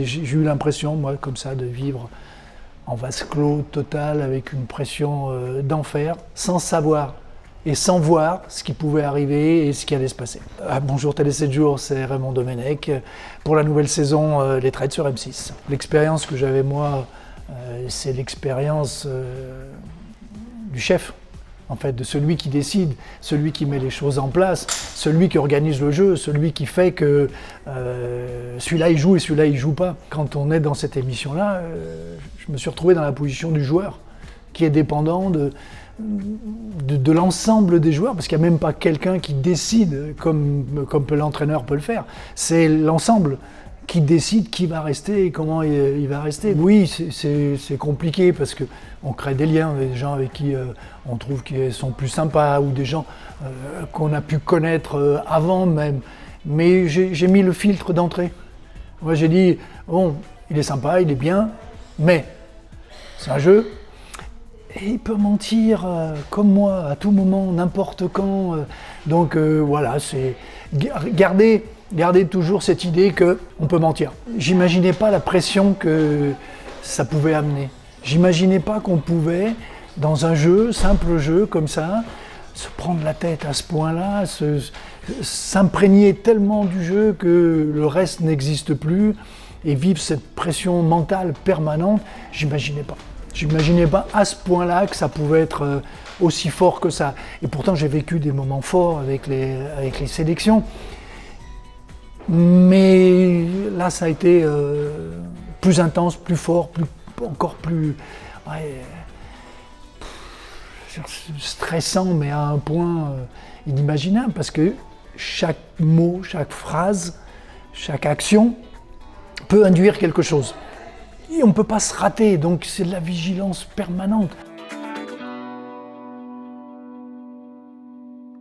J'ai eu l'impression, moi, comme ça, de vivre en vase clos total, avec une pression d'enfer, sans savoir et sans voir ce qui pouvait arriver et ce qui allait se passer. Bonjour Télé 7 jours, c'est Raymond Domenech. Pour la nouvelle saison, Les Trades sur M6. L'expérience que j'avais moi, c'est l'expérience du chef, en fait, de celui qui décide, celui qui met les choses en place, celui qui organise le jeu, celui qui fait que celui-là il joue et celui-là il joue pas. Quand on est dans cette émission-là, je me suis retrouvé dans la position du joueur, qui est dépendant de l'ensemble des joueurs, parce qu'il n'y a même pas quelqu'un qui décide comme l'entraîneur peut le faire. C'est l'ensemble qui décide qui va rester et comment il va rester. Oui, c'est compliqué parce qu'on crée des liens avec des gens avec qui on trouve qu'ils sont plus sympas ou des gens qu'on a pu connaître avant même. Mais j'ai mis le filtre d'entrée. Moi j'ai dit, bon, il est sympa, il est bien, mais c'est un jeu. Et il peut mentir comme moi, à tout moment, n'importe quand. Donc voilà, c'est garder toujours cette idée qu'on peut mentir. J'imaginais pas la pression que ça pouvait amener. J'imaginais pas qu'on pouvait, dans un jeu, simple jeu comme ça, se prendre la tête à ce point-là, s'imprégner tellement du jeu que le reste n'existe plus et vivre cette pression mentale permanente, j'imaginais pas. J'imaginais pas à ce point-là que ça pouvait être aussi fort que ça. Et pourtant, j'ai vécu des moments forts avec les sélections. Mais là, ça a été plus intense, plus fort, encore plus stressant, mais à un point inimaginable. Parce que chaque mot, chaque phrase, chaque action peut induire quelque chose. Et on ne peut pas se rater, donc c'est de la vigilance permanente.